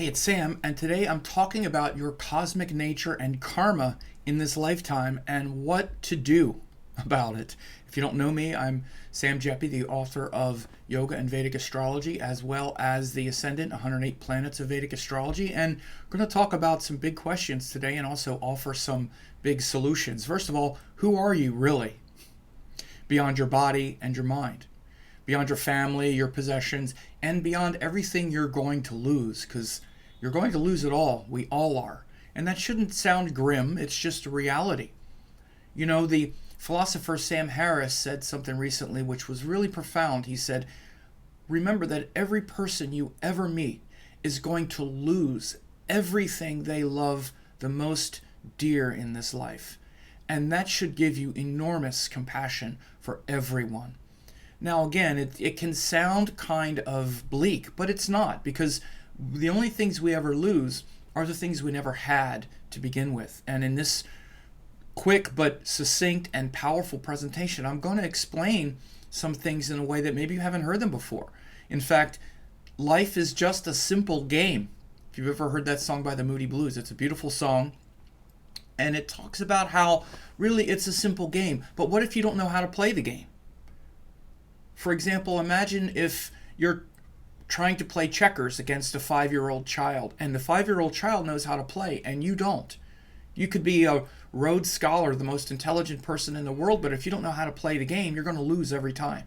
Hey, it's Sam, and today I'm talking about your cosmic nature and karma in this lifetime and what to do about it. If you don't know me, I'm Sam Jeppy, the author of Yoga and Vedic Astrology, as well as the Ascendant, 108 Planets of Vedic Astrology, and I'm going to talk about some big questions today and also offer some big solutions. First of all, who are you really? Beyond your body and your mind, beyond your family, your possessions, and beyond everything you're going to lose, because you're going to lose it all. We all are. And that shouldn't sound grim. It's just a reality. You know, the philosopher Sam Harris said something recently which was really profound. He said, remember that every person you ever meet is going to lose everything they love the most dear in this life. And that should give you enormous compassion for everyone. Now, again, it can sound kind of bleak, but it's not, because the only things we ever lose are the things we never had to begin with. And in this quick but succinct and powerful presentation, I'm going to explain some things in a way that maybe you haven't heard them before. In fact, life is just a simple game. If you've ever heard that song by the Moody Blues, it's a beautiful song. And it talks about how really it's a simple game. But what if you don't know how to play the game? For example, imagine if you're trying to play checkers against a 5-year-old child, and the 5-year-old child knows how to play, and you don't. You could be a Rhodes Scholar, the most intelligent person in the world, but if you don't know how to play the game, you're going to lose every time.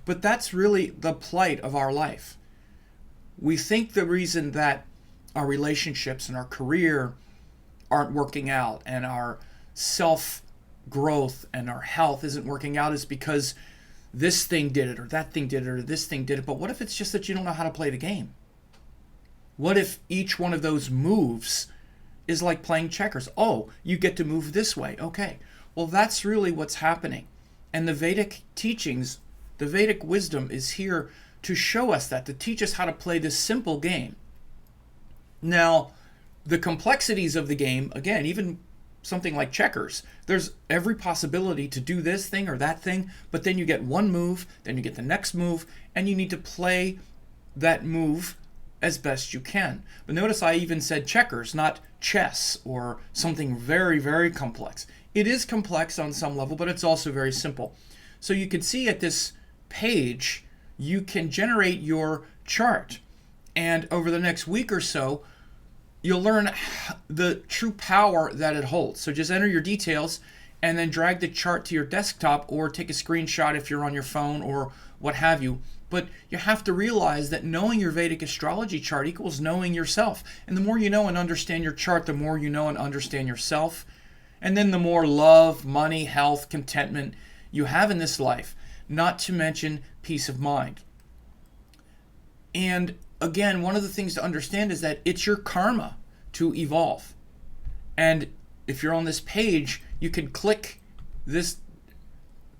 But that's really the plight of our life. We think the reason that our relationships and our career aren't working out, and our self-growth and our health isn't working out is because this thing did it, or that thing did it, or this thing did it. But what if it's just that you don't know how to play the game? What if each one of those moves is like playing checkers? Oh, you get to move this way. Okay. Well, that's really what's happening. And the Vedic teachings, the Vedic wisdom is here to show us that, to teach us how to play this simple game. Now, the complexities of the game, again, even something like checkers, there's every possibility to do this thing or that thing, but then you get one move, then you get the next move, and you need to play that move as best you can. But notice I even said checkers, not chess or something very, very complex. It is complex on some level, but it's also very simple. So you can see at this page, you can generate your chart. And over the next week or so, you'll learn the true power that it holds. So just enter your details and then drag the chart to your desktop or take a screenshot if you're on your phone or what have you. But you have to realize that knowing your Vedic astrology chart equals knowing yourself. And the more you know and understand your chart, the more you know and understand yourself. And then the more love, money, health, contentment you have in this life, not to mention peace of mind. And again, one of the things to understand is that it's your karma to evolve. And if you're on this page, you can click this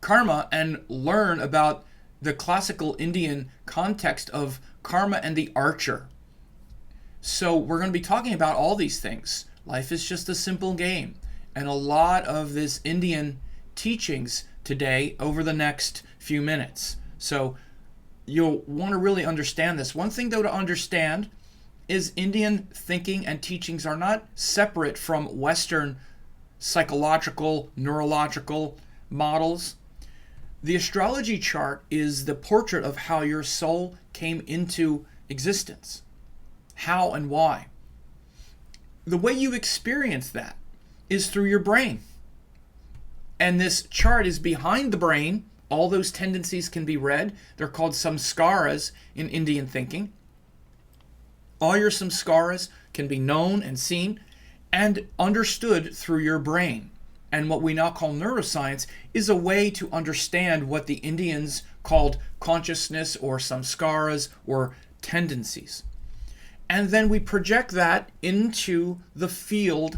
karma and learn about the classical Indian context of karma and the archer. So we're going to be talking about all these things. Life is just a simple game. And a lot of this Indian teachings today over the next few minutes. So you'll want to really understand this. One thing, though, to understand is Indian thinking and teachings are not separate from Western psychological, neurological models. The astrology chart is the portrait of how your soul came into existence. How and why. The way you experience that is through your brain. And this chart is behind the brain. All those tendencies can be read. They're called samskaras in Indian thinking. All your samskaras can be known and seen and understood through your brain. And what we now call neuroscience is a way to understand what the Indians called consciousness or samskaras or tendencies. And then we project that into the field,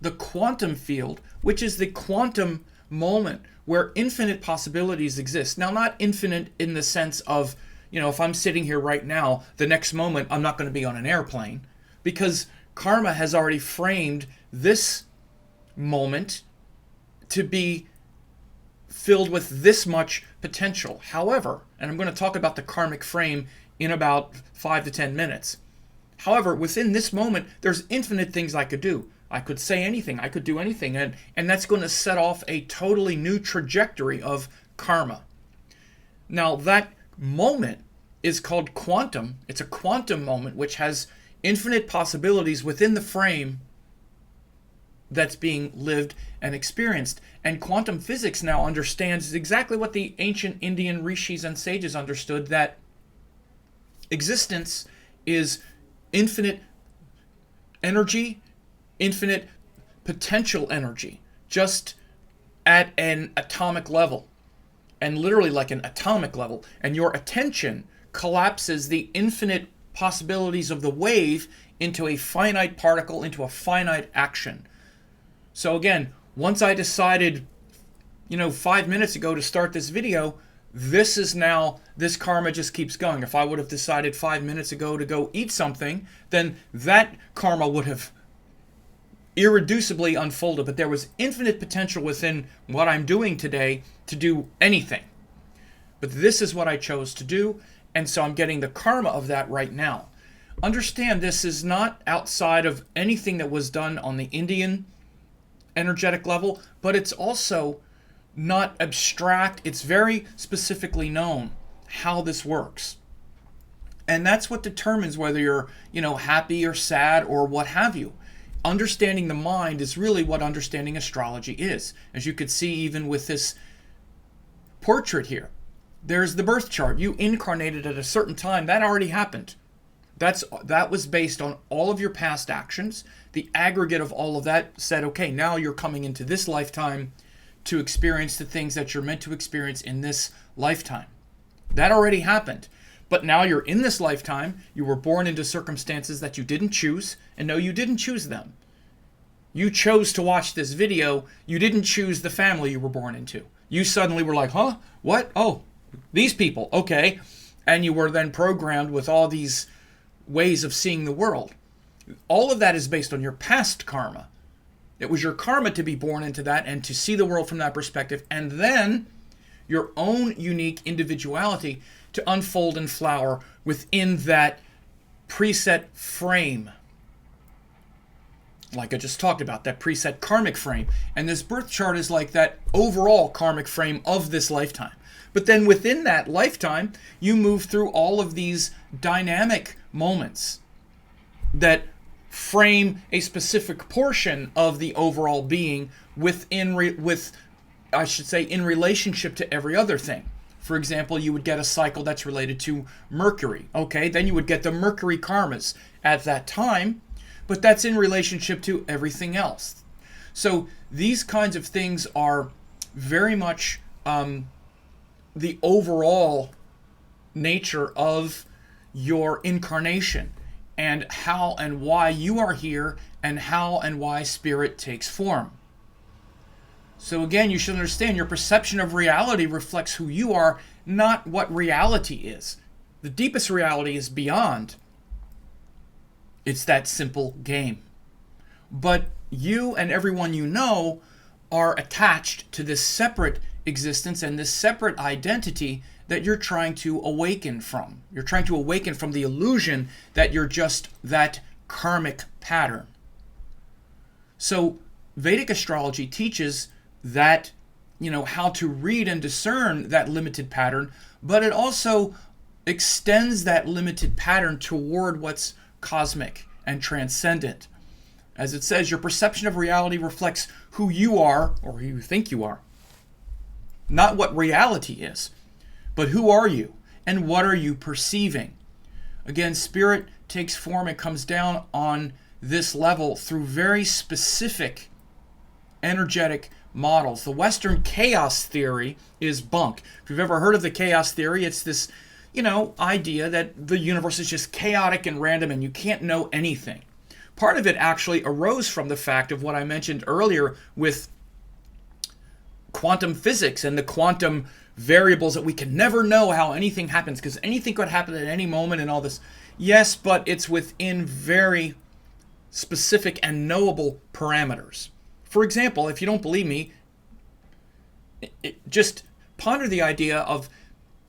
the quantum field, which is the quantum moment where infinite possibilities exist. Now, not infinite in the sense of, if I'm sitting here right now, the next moment I'm not going to be on an airplane, because karma has already framed this moment to be filled with this much potential. However, and I'm going to talk about the karmic frame in about 5 to 10 minutes. However, within this moment, there's infinite things I could do. I could say anything, I could do anything, and that's going to set off a totally new trajectory of karma. Now, that moment is called quantum. It's a quantum moment which has infinite possibilities within the frame that's being lived and experienced. And quantum physics now understands exactly what the ancient Indian rishis and sages understood, that existence is infinite energy, infinite potential energy, just at an atomic level, and literally like an atomic level. And your attention collapses the infinite possibilities of the wave into a finite particle, into a finite action. So again, once I decided, 5 minutes ago to start this video, this karma just keeps going. If I would have decided 5 minutes ago to go eat something, then that karma would have irreducibly unfolded. But there was infinite potential within what I'm doing today to do anything. But this is what I chose to do, and so I'm getting the karma of that right now. Understand, this is not outside of anything that was done on the Indian energetic level, but it's also not abstract. It's very specifically known how this works. And that's what determines whether you're, happy or sad or what have you. Understanding the mind is really what understanding astrology is. As you could see even with this portrait here, there's the birth chart. You incarnated at a certain time. That already happened. That was based on all of your past actions. The aggregate of all of that said, okay, now you're coming into this lifetime to experience the things that you're meant to experience in this lifetime. That already happened. But now you're in this lifetime. You were born into circumstances that you didn't choose, and no, you didn't choose them. You chose to watch this video. You didn't choose the family you were born into. You suddenly were like, huh? What? Oh, these people. Okay. And you were then programmed with all these ways of seeing the world. All of that is based on your past karma. It was your karma to be born into that and to see the world from that perspective, and then your own unique individuality to unfold and flower within that preset frame. Like I just talked about, that preset karmic frame. And this birth chart is like that overall karmic frame of this lifetime. But then within that lifetime, you move through all of these dynamic moments that frame a specific portion of the overall being in relationship to every other thing. For example, you would get a cycle that's related to Mercury. Okay, then you would get the Mercury karmas at that time, but that's in relationship to everything else. So these kinds of things are very much the overall nature of your incarnation, and how and why you are here, and how and why spirit takes form. So again, you should understand your perception of reality reflects who you are, not what reality is. The deepest reality is beyond. It's that simple game. But you and everyone you know are attached to this separate existence and this separate identity that you're trying to awaken from. You're trying to awaken from the illusion that you're just that karmic pattern. So Vedic astrology teaches that, how to read and discern that limited pattern, but it also extends that limited pattern toward what's cosmic and transcendent. As it says, your perception of reality reflects who you are, or who you think you are. Not what reality is, but who are you, and what are you perceiving? Again, spirit takes form and comes down on this level through very specific energetic models. The Western chaos theory is bunk. If you've ever heard of the chaos theory, it's this, idea that the universe is just chaotic and random and you can't know anything. Part of it actually arose from the fact of what I mentioned earlier with quantum physics and the quantum variables, that we can never know how anything happens because anything could happen at any moment and all this. Yes, but it's within very specific and knowable parameters. For example, if you don't believe me, just ponder the idea of,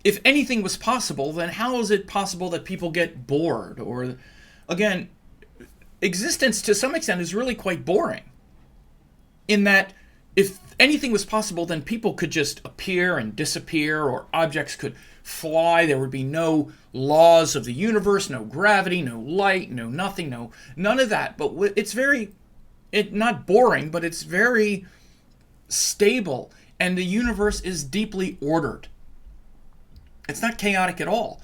if anything was possible, then how is it possible that people get bored or again, existence to some extent is really quite boring, in that if anything was possible, then people could just appear and disappear, or objects could fly. There would be no laws of the universe, no gravity, no light, no nothing, no none of that. But it's not boring, but it's very stable, and the universe is deeply ordered. It's not chaotic at all.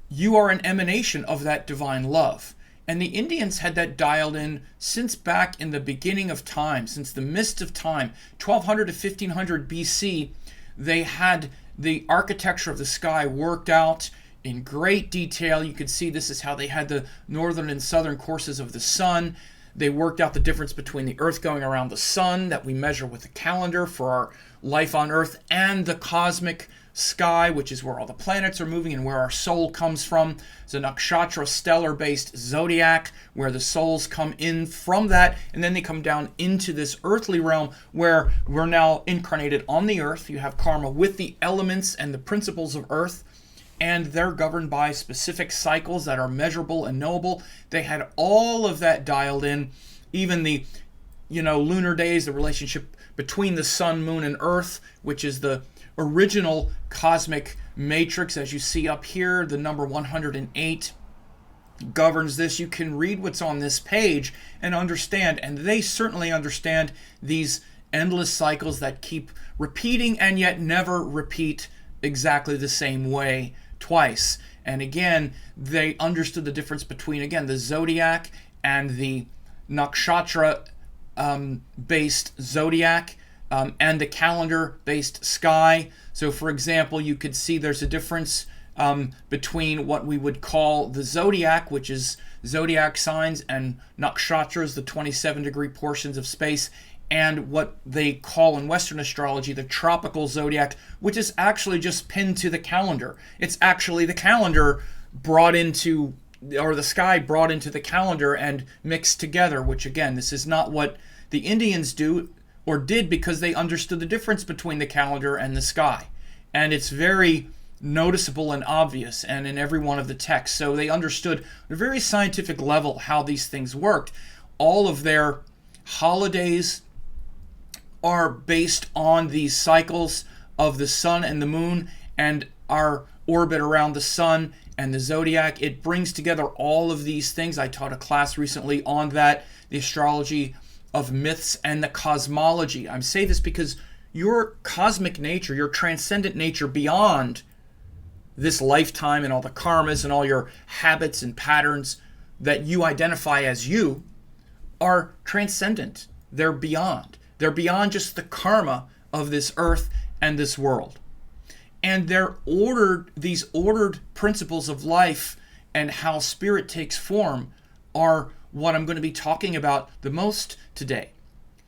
You are an emanation of that divine love. And the Indians had that dialed in since back in the beginning of time, since the mist of time, 1200 to 1500 BC. They had the architecture of the sky worked out in great detail. You could see this is how they had the northern and southern courses of the sun. They worked out the difference between the Earth going around the sun that we measure with the calendar for our life on Earth, and the cosmic sky, which is where all the planets are moving and where our soul comes from. It's a nakshatra stellar-based zodiac where the souls come in from that, and then they come down into this earthly realm where we're now incarnated on the earth. You have karma with the elements and the principles of earth, and they're governed by specific cycles that are measurable and knowable. They had all of that dialed in, even the lunar days, the relationship between the sun, moon, and earth, which is the original cosmic matrix, as you see up here. The number 108 governs this. You can read what's on this page and understand, and they certainly understand these endless cycles that keep repeating and yet never repeat exactly the same way twice. And again, they understood the difference between, again, the zodiac and the nakshatra based zodiac, and the calendar-based sky. So, for example, you could see there's a difference between what we would call the zodiac, which is zodiac signs, and nakshatras, the 27-degree portions of space, and what they call in Western astrology the tropical zodiac, which is actually just pinned to the calendar. It's actually the calendar brought into, or the sky brought into the calendar and mixed together, which, again, this is not what the Indians do or did, because they understood the difference between the calendar and the sky. And it's very noticeable and obvious, and in every one of the texts. So they understood at a very scientific level how these things worked. All of their holidays are based on these cycles of the sun and the moon and our orbit around the sun and the zodiac. It brings together all of these things. I taught a class recently on that, the astrology of myths and the cosmology. I say this because your cosmic nature, your transcendent nature beyond this lifetime and all the karmas and all your habits and patterns that you identify as you, are transcendent. They're beyond. They're beyond just the karma of this earth and this world. And they're ordered, these ordered principles of life and how spirit takes form are what I'm going to be talking about the most today.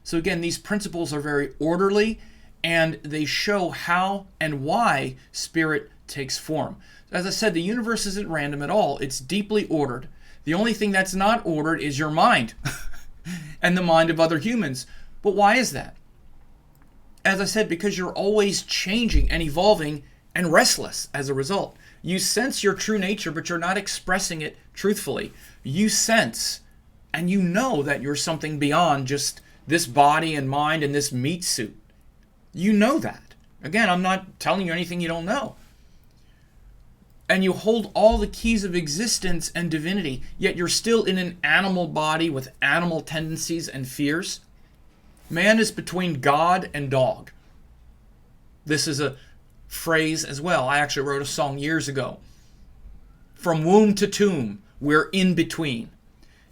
So again, these principles are very orderly, and they show how and why spirit takes form. As I said, the universe isn't random at all. It's deeply ordered. The only thing that's not ordered is your mind and the mind of other humans. But why is that? As I said, because you're always changing and evolving and restless as a result. You sense your true nature, but you're not expressing it truthfully. You sense and you know that you're something beyond just this body and mind and this meat suit. You know that. Again, I'm not telling you anything you don't know. And you hold all the keys of existence and divinity, yet you're still in an animal body with animal tendencies and fears. Man is between God and dog. This is a phrase as well. I actually wrote a song years ago. From womb to tomb, we're in between,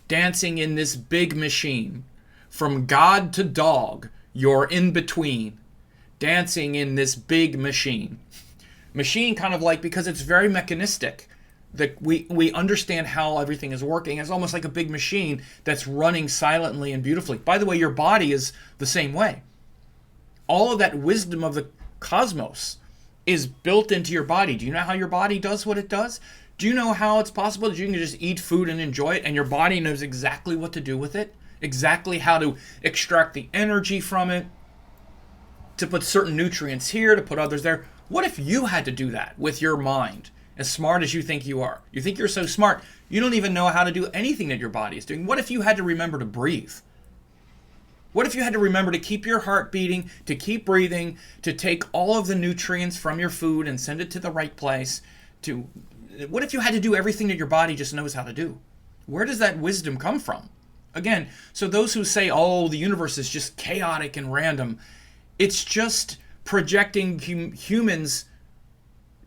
dancing in this big machine. From God to dog, you're in between, dancing in this big machine. Machine kind of like, because it's very mechanistic. That we understand how everything is working. It's almost like a big machine that's running silently and beautifully. By the way, your body is the same way. All of that wisdom of the cosmos is built into your body. Do you know how your body does what it does? Do you know how it's possible that you can just eat food and enjoy it, and your body knows exactly what to do with it? Exactly how to extract the energy from it, to put certain nutrients here, to put others there. What if you had to do that with your mind as smart as you think you are. You think you're so smart, you don't even know how to do anything that your body is doing. What if you had to remember to breathe? What if you had to remember to keep your heart beating, to keep breathing, to take all of the nutrients from your food and send it to the right place? What if you had to do everything that your body just knows how to do? Where does that wisdom come from? Again, so those who say, oh, the universe is just chaotic and random, it's just projecting humans'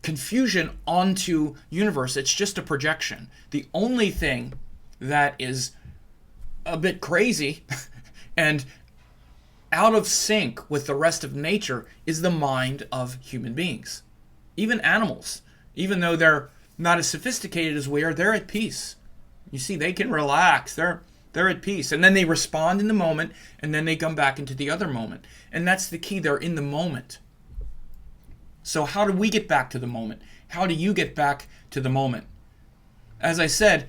confusion onto universe. It's just a projection. The only thing that is a bit crazy and out of sync with the rest of nature is the mind of human beings. Even animals, even though they're not as sophisticated as we are, they're at peace. You see, they can relax. They're at peace. And then they respond in the moment, and then they come back into the other moment. And that's the key. They're in the moment. So how do we get back to the moment? How do you get back to the moment? As I said,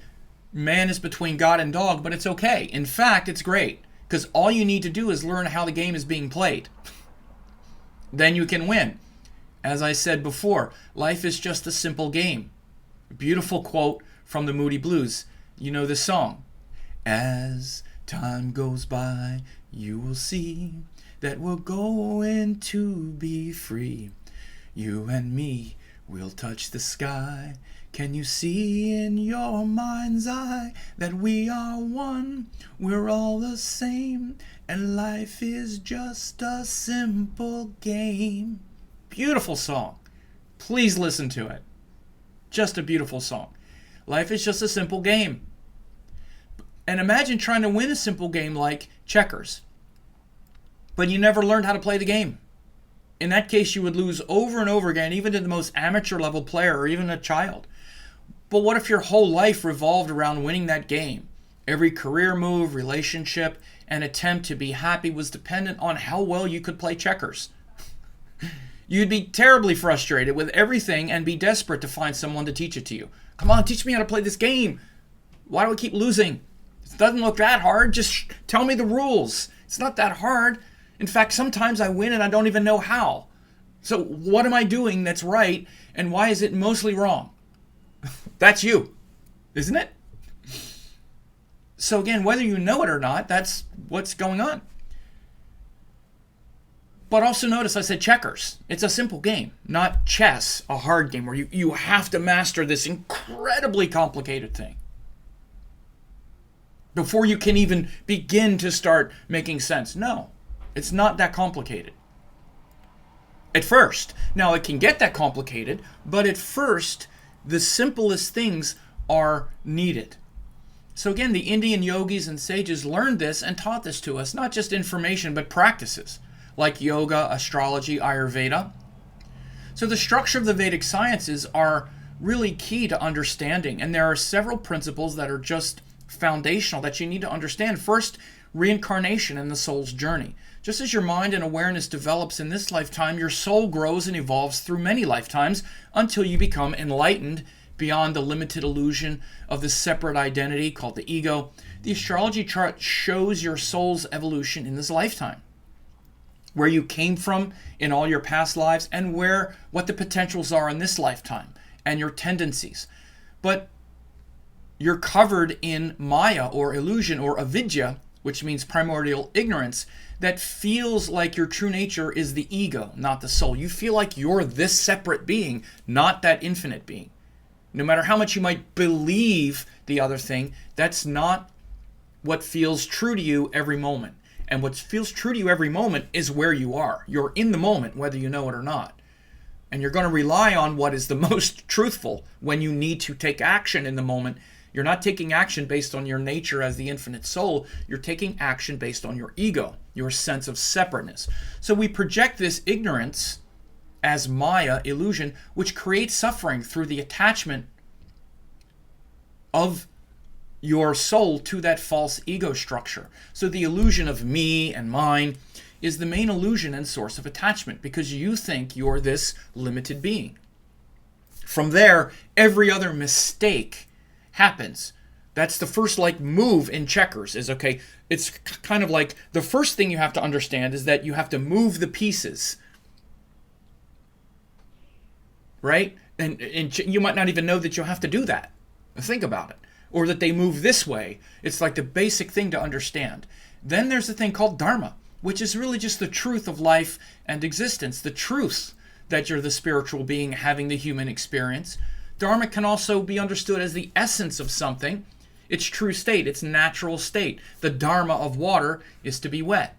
man is between God and dog, but it's okay. In fact, it's great. Because all you need to do is learn how the game is being played. Then you can win. As I said before, life is just a simple game. A beautiful quote from the Moody Blues. You know this song. As time goes by, you will see that we're going to be free. You and me will touch the sky. Can you see in your mind's eye that we are one? We're all the same, and life is just a simple game. Beautiful song. Please listen to it. Just a beautiful song. Life is just a simple game. And imagine trying to win a simple game like checkers, but you never learned how to play the game. In that case, you would lose over and over again, even to the most amateur level player or even a child. But what if your whole life revolved around winning that game? Every career move, relationship, and attempt to be happy was dependent on how well you could play checkers. You'd be terribly frustrated with everything and be desperate to find someone to teach it to you. Come on, teach me how to play this game. Why do I keep losing? It doesn't look that hard. Just tell me the rules. It's not that hard. In fact, sometimes I win and I don't even know how. So what am I doing that's right, and why is it mostly wrong? That's you, isn't it? So again, whether you know it or not, that's what's going on. But also notice I said checkers. It's a simple game, not chess, a hard game where you have to master this incredibly complicated thing before you can even begin to start making sense. No, it's not that complicated. At first. Now, it can get that complicated, but at first, the simplest things are needed. So again, the Indian yogis and sages learned this and taught this to us, not just information, but practices, like yoga, astrology, Ayurveda. So the structure of the Vedic sciences are really key to understanding, and there are several principles that are just foundational that you need to understand. First, reincarnation and the soul's journey. Just as your mind and awareness develops in this lifetime, your soul grows and evolves through many lifetimes until you become enlightened beyond the limited illusion of the separate identity called the ego. The astrology chart shows your soul's evolution in this lifetime, where you came from in all your past lives and what the potentials are in this lifetime and your tendencies. But you're covered in Maya or illusion or avidya, which means primordial ignorance, that feels like your true nature is the ego, not the soul. You feel like you're this separate being, not that infinite being. No matter how much you might believe the other thing, that's not what feels true to you every moment. And what feels true to you every moment is where you are. You're in the moment, whether you know it or not. And you're going to rely on what is the most truthful when you need to take action in the moment. You're not taking action based on your nature as the infinite soul. You're taking action based on your ego, your sense of separateness. So we project this ignorance as Maya, illusion, which creates suffering through the attachment of your soul to that false ego structure. So the illusion of me and mine is the main illusion and source of attachment because you think you're this limited being. From there, every other mistake happens. That's the first move in checkers is, okay, it's kind of like the first thing you have to understand is that you have to move the pieces, right? And you might not even know that you'll have to do that. Think about it. Or that they move this way. It's like the basic thing to understand. Then there's the thing called Dharma, which is really just the truth of life and existence, the truth that you're the spiritual being having the human experience. Dharma can also be understood as the essence of something, its true state, its natural state. The Dharma of water is to be wet,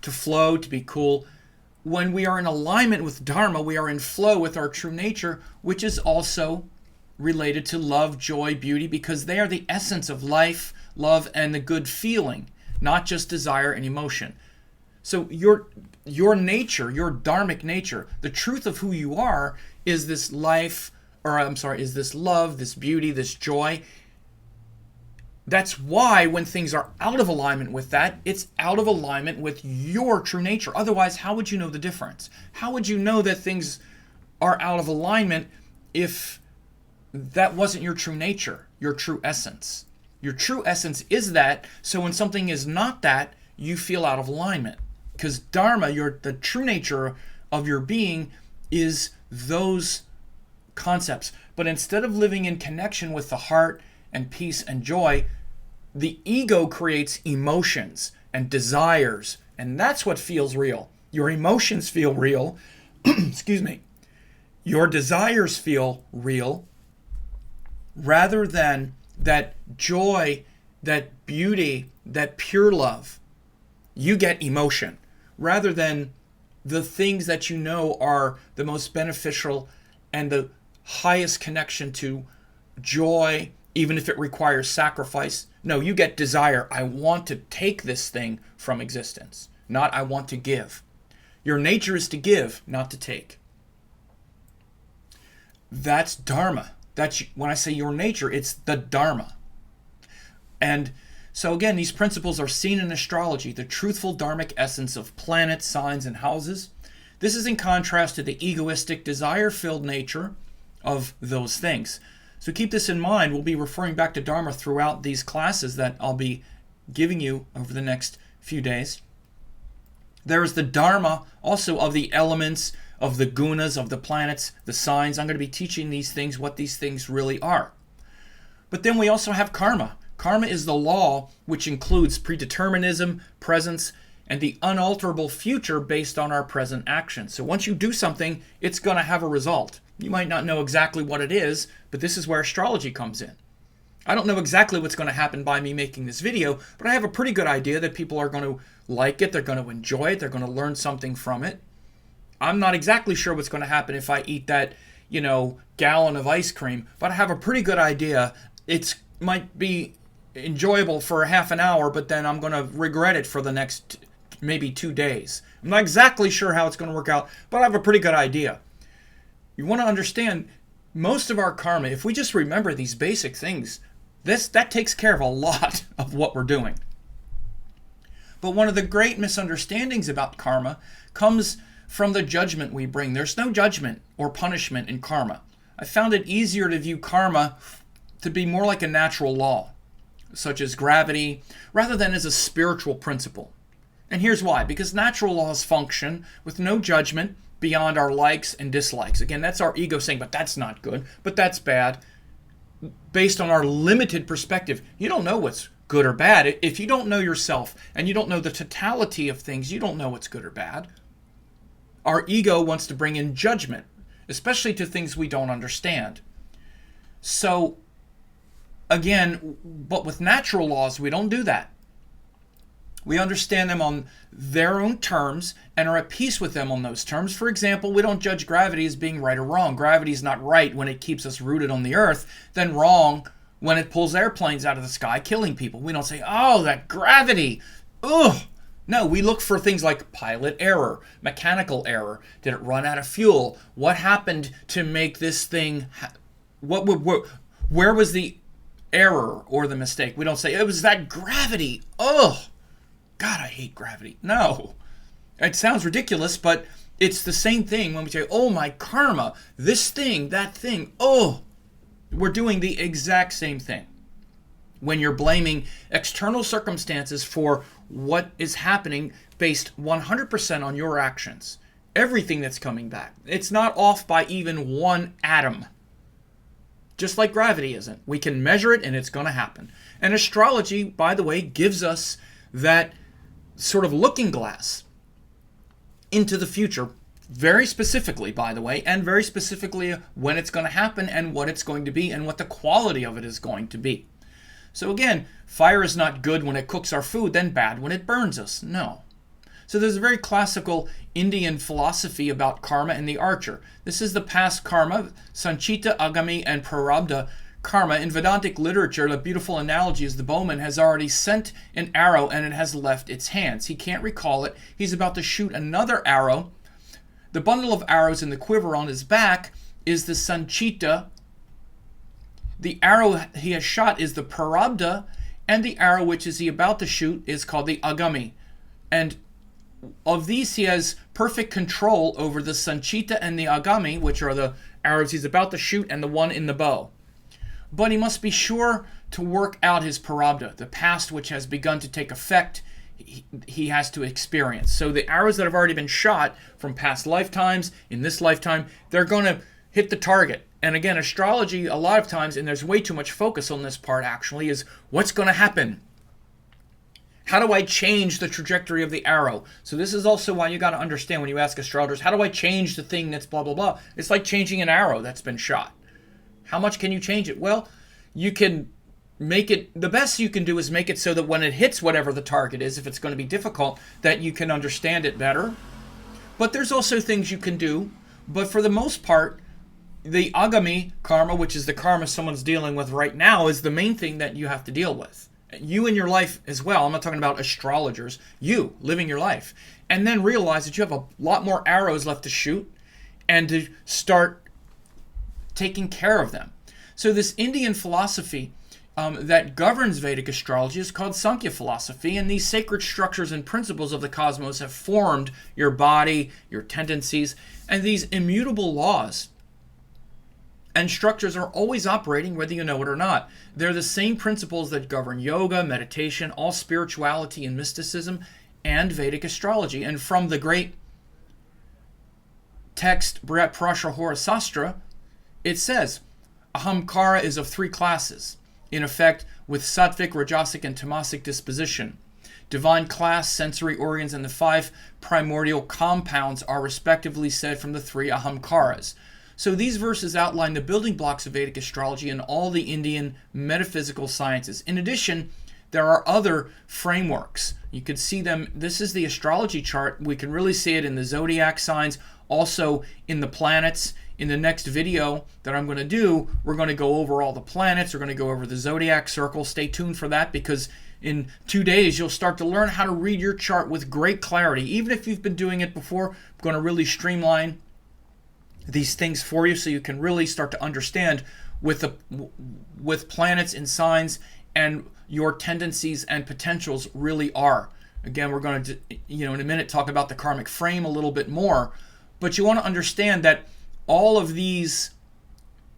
to flow, to be cool. When we are in alignment with Dharma, we are in flow with our true nature, which is also related to love, joy, beauty, because they are the essence of life, love, and the good feeling, not just desire and emotion. So your nature, your dharmic nature, the truth of who you are is this life, is this love, this beauty, this joy. That's why when things are out of alignment with that, it's out of alignment with your true nature. Otherwise, how would you know the difference? How would you know that things are out of alignment if that wasn't your true nature, your true essence? Your true essence is that, so when something is not that, you feel out of alignment. Because Dharma, the true nature of your being, is those concepts. But instead of living in connection with the heart and peace and joy, the ego creates emotions and desires, and that's what feels real. Your emotions feel real. Excuse me. Your desires feel real, rather than that joy, that beauty, that pure love. You get emotion, rather than the things that you know are the most beneficial and the highest connection to joy, even if it requires sacrifice. No, you get desire. I want to take this thing from existence, not I want to give. Your nature is to give, not to take. That's Dharma. That's when I say your nature, it's the Dharma. And so again, these principles are seen in astrology, the truthful dharmic essence of planets, signs, and houses. This is in contrast to the egoistic, desire-filled nature of those things. So keep this in mind. We'll be referring back to Dharma throughout these classes that I'll be giving you over the next few days. There is the Dharma also of the elements, of the gunas, of the planets, the signs. I'm going to be teaching these things, what these things really are. But then we also have karma. Karma is the law which includes predeterminism, presence, and the unalterable future based on our present actions. So once you do something, it's going to have a result. You might not know exactly what it is, but this is where astrology comes in. I don't know exactly what's going to happen by me making this video, but I have a pretty good idea that people are going to like it, they're going to enjoy it, they're going to learn something from it. I'm not exactly sure what's going to happen if I eat that, gallon of ice cream, but I have a pretty good idea. It might be enjoyable for half an hour, but then I'm going to regret it for the next maybe 2 days. I'm not exactly sure how it's going to work out, but I have a pretty good idea. You want to understand, most of our karma, if we just remember these basic things, that takes care of a lot of what we're doing. But one of the great misunderstandings about karma comes from the judgment we bring. There's no judgment or punishment in karma. I found it easier to view karma to be more like a natural law, such as gravity, rather than as a spiritual principle. And here's why. Because natural laws function with no judgment beyond our likes and dislikes. Again, that's our ego saying, but that's not good, but that's bad. Based on our limited perspective, you don't know what's good or bad. If you don't know yourself and you don't know the totality of things, you don't know what's good or bad. Our ego wants to bring in judgment, especially to things we don't understand. So, again, but with natural laws, we don't do that. We understand them on their own terms and are at peace with them on those terms. For example, we don't judge gravity as being right or wrong. Gravity is not right when it keeps us rooted on the earth, then wrong when it pulls airplanes out of the sky, killing people. We don't say, oh, that gravity, ugh. No, we look for things like pilot error, mechanical error. Did it run out of fuel? What happened to make this thing, where was the error or the mistake? We don't say, it was that gravity, ugh. God, I hate gravity. No. It sounds ridiculous, but it's the same thing when we say, oh, my karma, this thing, that thing, oh. We're doing the exact same thing. When you're blaming external circumstances for what is happening based 100% on your actions. everything that's coming back. It's not off by even one atom. Just like gravity isn't. We can measure it and it's going to happen. And astrology, by the way, gives us that sort of looking glass into the future, very specifically, by the way, and very specifically when it's going to happen and what it's going to be and what the quality of it is going to be. So again, fire is not good when it cooks our food, then bad when it burns us. No. So there's a very classical Indian philosophy about karma and the archer. This is the past karma, Sanchita, Agami, and Prarabdha karma. In Vedantic literature, the beautiful analogy is the bowman has already sent an arrow and it has left its hands. He can't recall it. He's about to shoot another arrow. The bundle of arrows in the quiver on his back is the Sanchita. The arrow he has shot is the Prarabdha, and the arrow which is he about to shoot is called the Agami. And of these, he has perfect control over the Sanchita and the Agami, which are the arrows he's about to shoot and the one in the bow. But he must be sure to work out his Prarabdha, the past which has begun to take effect, he has to experience. So the arrows that have already been shot from past lifetimes, in this lifetime, they're going to hit the target. And again, astrology, a lot of times, and there's way too much focus on this part actually, is what's going to happen? How do I change the trajectory of the arrow? So this is also why you got to understand when you ask astrologers, how do I change the thing that's blah, blah, blah? It's like changing an arrow that's been shot. How much can you change it? Well, you can make it, the best you can do is make it so that when it hits whatever the target is, if it's going to be difficult, that you can understand it better. But there's also things you can do. But for the most part, the Agami karma, which is the karma someone's dealing with right now, is the main thing that you have to deal with. You in your life as well. I'm not talking about astrologers. You living your life. And then realize that you have a lot more arrows left to shoot and to start taking care of them. So this Indian philosophy that governs Vedic astrology is called Sankhya philosophy, and these sacred structures and principles of the cosmos have formed your body, your tendencies, and these immutable laws and structures are always operating whether you know it or not. They're the same principles that govern yoga, meditation, all spirituality and mysticism, and Vedic astrology. And from the great text Brihat Parashara Hora Sastra, it says, Ahamkara is of three classes, in effect with sattvic, rajasic, and tamasic disposition. Divine class, sensory organs, and the five primordial compounds are respectively said from the three Ahamkaras. So these verses outline the building blocks of Vedic astrology and all the Indian metaphysical sciences. In addition, there are other frameworks. You could see them. This is the astrology chart. We can really see it in the zodiac signs, also in the planets. In the next video that I'm going to do, we're going to go over all the planets. We're going to go over the zodiac circle. Stay tuned for that, because in 2 days, you'll start to learn how to read your chart with great clarity. Even if you've been doing it before, I'm going to really streamline these things for you so you can really start to understand with planets and signs and your tendencies and potentials really are. Again, we're going to, in a minute talk about the karmic frame a little bit more, but you want to understand that all of these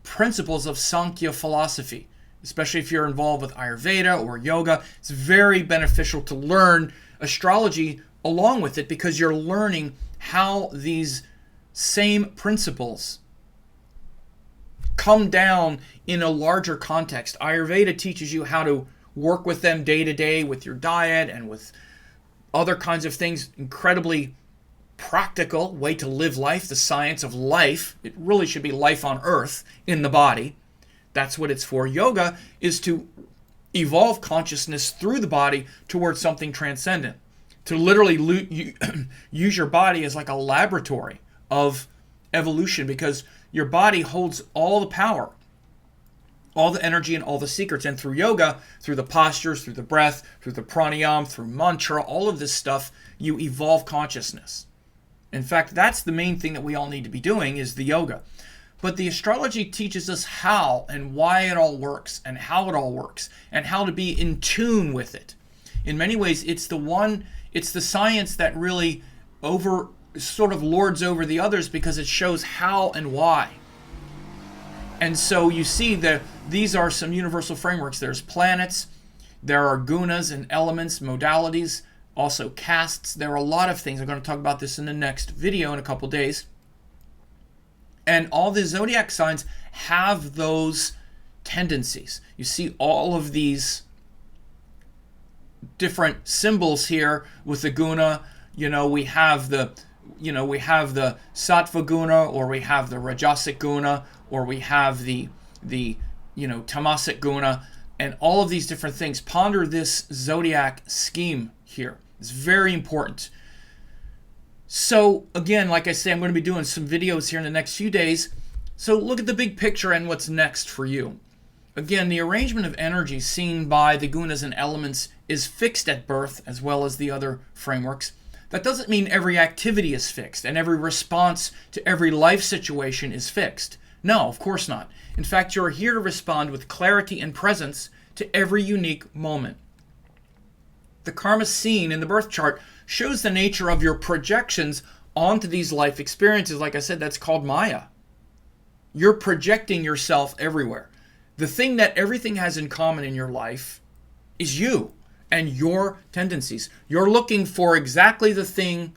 principles of Sankhya philosophy, especially if you're involved with Ayurveda or yoga, it's very beneficial to learn astrology along with it, because you're learning how these same principles come down in a larger context. Ayurveda teaches you how to work with them day to day with your diet and with other kinds of things. Incredibly practical way to live life, the science of life. It really should be life on earth in the body. That's what it's for. Yoga is to evolve consciousness through the body towards something transcendent. To literally use your body as like a laboratory of evolution, because your body holds all the power, all the energy, and all the secrets. And through yoga, through the postures, through the breath, through the pranayama, through mantra, all of this stuff, you evolve consciousness. In fact, that's the main thing that we all need to be doing, is the yoga. But the astrology teaches us how and why it all works, and how it all works, and how to be in tune with it. In many ways, it's the science that really sort of lords over the others, because it shows how and why. And so you see that these are some universal frameworks. There's planets, there are gunas and elements, modalities, also castes. There are a lot of things. I'm going to talk about this in the next video in a couple days. And all the zodiac signs have those tendencies. You see all of these different symbols here with the guna. We have the sattva guna, or we have the rajasic guna, or we have the tamasic guna, and all of these different things. Ponder this zodiac scheme here. It's very important. So again, like I say, I'm going to be doing some videos here in the next few days. So look at the big picture and what's next for you. Again, the arrangement of energy seen by the gunas and elements is fixed at birth, as well as the other frameworks. That doesn't mean every activity is fixed and every response to every life situation is fixed. No, of course not. In fact, you're here to respond with clarity and presence to every unique moment. The karma seen in the birth chart shows the nature of your projections onto these life experiences. Like I said, that's called Maya. You're projecting yourself everywhere. The thing that everything has in common in your life is you and your tendencies. You're looking for exactly the thing,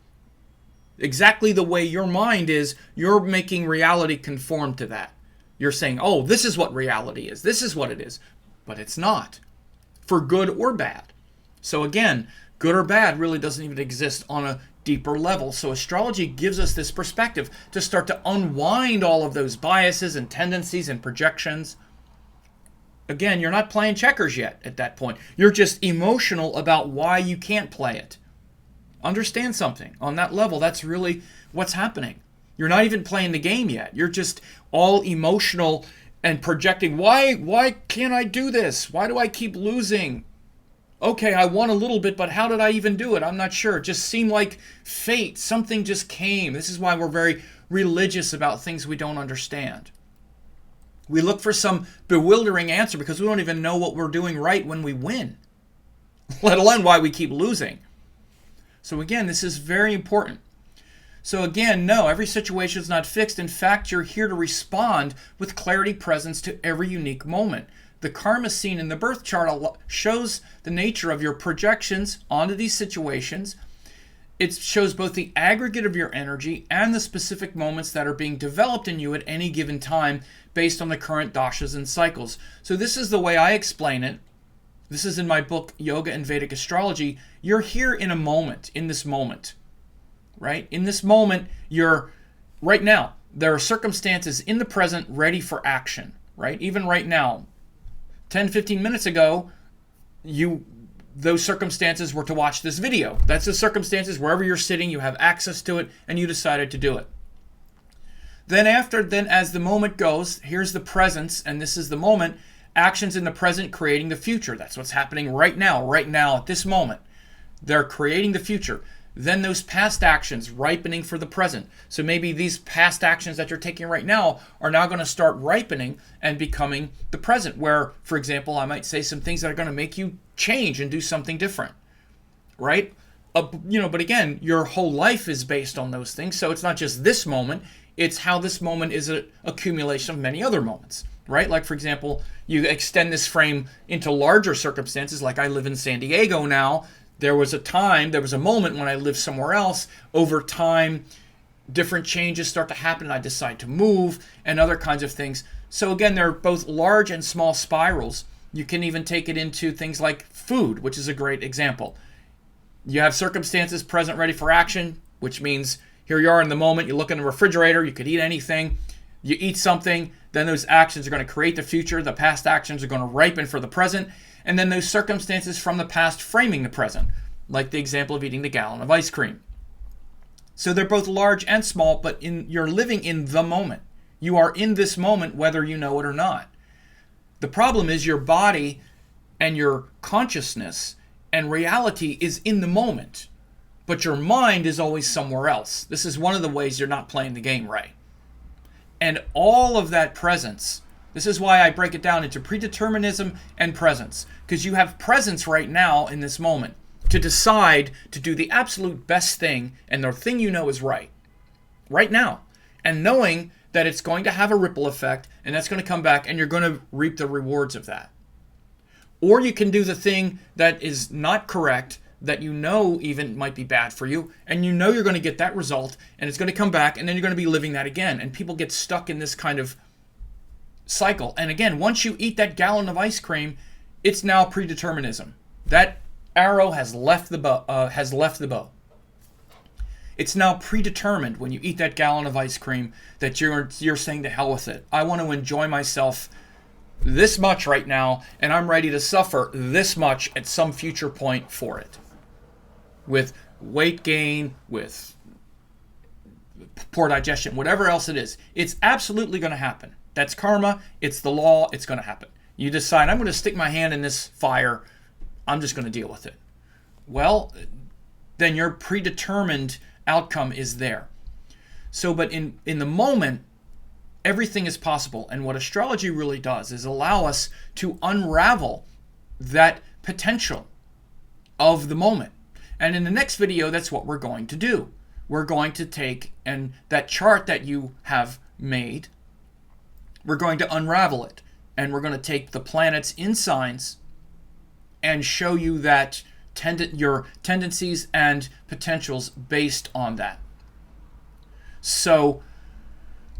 exactly the way your mind is. You're making reality conform to that. You're saying, oh, this is what reality is. This is what it is. But it's not, for good or bad. So again, good or bad really doesn't even exist on a deeper level. So astrology gives us this perspective to start to unwind all of those biases and tendencies and projections. Again, you're not playing checkers yet at that point. You're just emotional about why you can't play it. Understand something on that level. That's really what's happening. You're not even playing the game yet. You're just all emotional and projecting. Why can't I do this? Why do I keep losing? Okay, I won a little bit, but how did I even do it? I'm not sure. It just seemed like fate. Something just came. This is why we're very religious about things we don't understand. We look for some bewildering answer because we don't even know what we're doing right when we win, let alone why we keep losing. So again, this is very important. So again, no, every situation is not fixed. In fact, you're here to respond with clarity, presence to every unique moment. The karma seen in the birth chart shows the nature of your projections onto these situations. It shows both the aggregate of your energy and the specific moments that are being developed in you at any given time based on the current dashas and cycles. So this is the way I explain it. This is in my book, Yoga and Vedic Astrology. You're here in a moment, in this moment, right? In this moment, you're right now. There are circumstances in the present ready for action, right? Even right now, 10, 15 minutes ago, those circumstances were to watch this video. That's the circumstances. Wherever you're sitting, you have access to it, and you decided to do it. Then as the moment goes, here's the presence, and this is the moment. Actions in the present creating the future. That's what's happening right now at this moment. They're creating the future. Then those past actions ripening for the present. So maybe these past actions that you're taking right now are now going to start ripening and becoming the present, where, for example, I might say some things that are going to make you change and do something different, right? But again, your whole life is based on those things. So it's not just this moment. It's how this moment is an accumulation of many other moments, right? Like, for example, you extend this frame into larger circumstances. Like I live in San Diego now. There was a moment when I lived somewhere else. Over time, different changes start to happen and I decide to move and other kinds of things. So again, there are both large and small spirals. You can even take it into things like food, which is a great example. You have circumstances present ready for action, which means here you are in the moment. You look in the refrigerator, you could eat anything. You eat something, then those actions are going to create the future. The past actions are going to ripen for the present. And then those circumstances from the past framing the present, like the example of eating the gallon of ice cream. So they're both large and small, but you're living in the moment. You are in this moment whether you know it or not. The problem is your body and your consciousness and reality is in the moment, but your mind is always somewhere else. This is one of the ways you're not playing the game right. And all of that presence, this is why I break it down into predeterminism and presence, because you have presence right now in this moment to decide to do the absolute best thing, and the thing you know is right now, and knowing that it's going to have a ripple effect, and that's going to come back, and you're going to reap the rewards of that. Or you can do the thing that is not correct, that you know even might be bad for you, and you know you're going to get that result, and it's going to come back, and then you're going to be living that again. And people get stuck in this kind of cycle. And again, once you eat that gallon of ice cream, it's now predeterminism. That arrow has left the bow. It's now predetermined when you eat that gallon of ice cream that you're saying to hell with it. I want to enjoy myself this much right now, and I'm ready to suffer this much at some future point for it. With weight gain, with poor digestion, whatever else it is. It's absolutely going to happen. That's karma. It's the law. It's going to happen. You decide, I'm going to stick my hand in this fire. I'm just going to deal with it. Well, then your predetermined outcome is there. So, but in the moment, everything is possible. And what astrology really does is allow us to unravel that potential of the moment. And in the next video, that's what we're going to do. We're going to take, and that chart that you have made, we're going to unravel it. And we're going to take the planets in signs and show you that your tendencies and potentials based on that. So,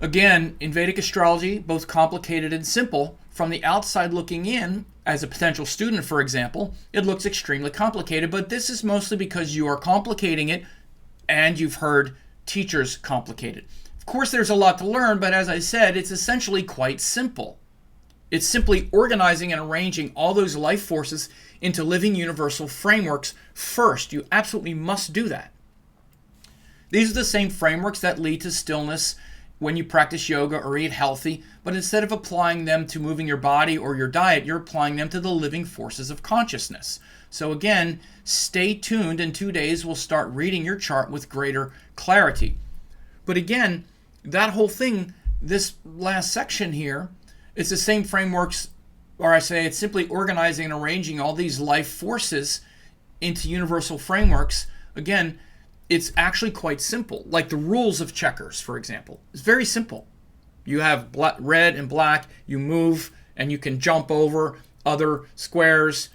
again, in Vedic astrology, both complicated and simple, from the outside looking in, as a potential student, for example, it looks extremely complicated, but this is mostly because you are complicating it and you've heard teachers complicate it. Of course, there's a lot to learn, but as I said, it's essentially quite simple. It's simply organizing and arranging all those life forces into living universal frameworks first. You absolutely must do that. These are the same frameworks that lead to stillness when you practice yoga or eat healthy, but instead of applying them to moving your body or your diet, you're applying them to the living forces of consciousness. So again, stay tuned. In 2 days, we'll start reading your chart with greater clarity. But again, that whole thing, this last section here, it's the same frameworks, or I say it's simply organizing and arranging all these life forces into universal frameworks. Again, it's actually quite simple. Like the rules of checkers, for example. It's very simple. You have red and black, you move and you can jump over other squares.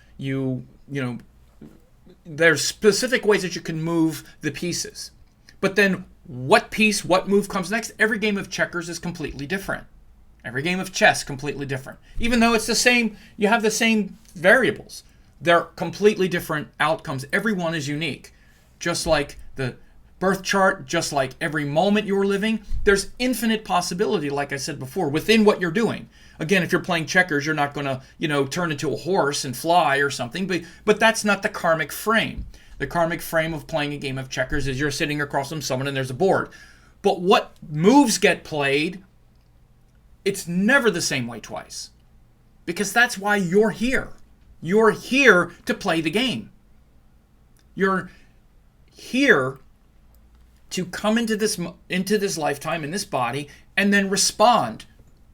There's specific ways that you can move the pieces. But then what piece, what move comes next? Every game of checkers is completely different. Every game of chess completely different. Even though it's the same, you have the same variables. They're completely different outcomes. Every one is unique. Just like the birth chart, just like every moment you're living, there's infinite possibility, like I said before, within what you're doing. Again, if you're playing checkers, you're not going to, turn into a horse and fly or something, but that's not the karmic frame. The karmic frame of playing a game of checkers is you're sitting across from someone and there's a board. But what moves get played, it's never the same way twice. Because that's why you're here. You're here to play the game. You're here to come into this lifetime, in this body, and then respond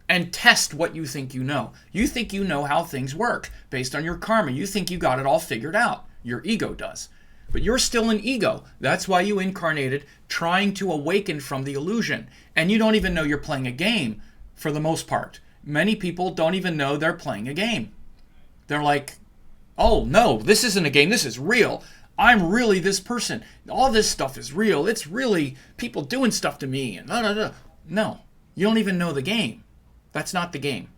and test what you think you know. You think you know how things work based on your karma. You think you got it all figured out. Your ego does. But you're still an ego. That's why you incarnated, trying to awaken from the illusion. And you don't even know you're playing a game. For the most part, many people don't even know they're playing a game. They're like, oh no, this isn't a game, this is real. I'm really this person. All this stuff is real. It's really people doing stuff to me. And No, you don't even know the game. That's not the game.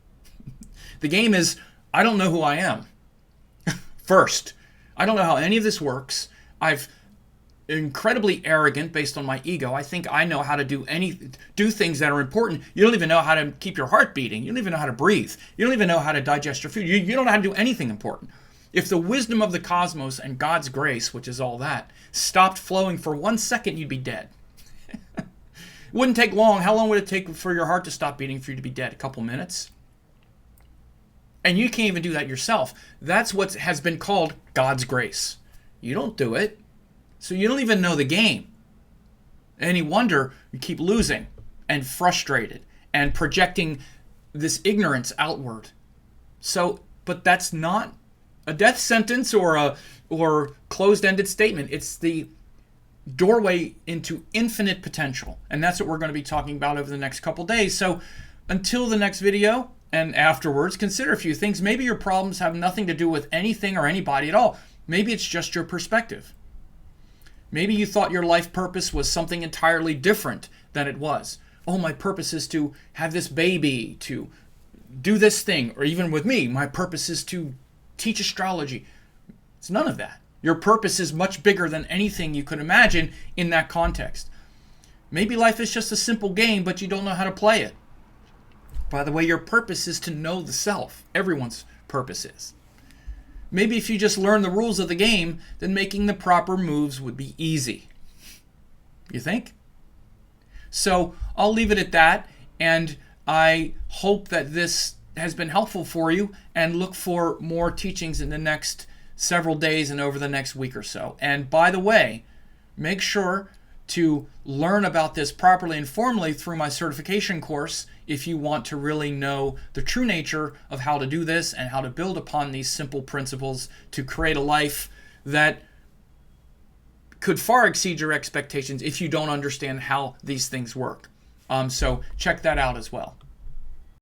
The game is, I don't know who I am. First, I don't know how any of this works. I've incredibly arrogant based on my ego. I think I know how to do things that are important. You don't even know how to keep your heart beating. You don't even know how to breathe. You don't even know how to digest your food. You don't know how to do anything important. If the wisdom of the cosmos and God's grace, which is all that, stopped flowing for 1 second, you'd be dead. It wouldn't take long. How long would it take for your heart to stop beating for you to be dead? A couple minutes? And you can't even do that yourself. That's what has been called God's grace. You don't do it. So you don't even know the game. Any wonder you keep losing and frustrated and projecting this ignorance outward. So, but that's not a death sentence or closed-ended statement. It's the doorway into infinite potential. And that's what we're going to be talking about over the next couple days. So until the next video and afterwards, consider a few things. Maybe your problems have nothing to do with anything or anybody at all. Maybe it's just your perspective. Maybe you thought your life purpose was something entirely different than it was. Oh, my purpose is to have this baby, to do this thing. Or even with me, my purpose is to teach astrology. It's none of that. Your purpose is much bigger than anything you could imagine in that context. Maybe life is just a simple game, but you don't know how to play it. By the way, your purpose is to know the self. Everyone's purpose is. Maybe if you just learn the rules of the game, then making the proper moves would be easy. You think? So I'll leave it at that, and I hope that this has been helpful for you, and look for more teachings in the next several days and over the next week or so. And by the way, make sure to learn about this properly and formally through my certification course if you want to really know the true nature of how to do this and how to build upon these simple principles to create a life that could far exceed your expectations if you don't understand how these things work. So check that out as well.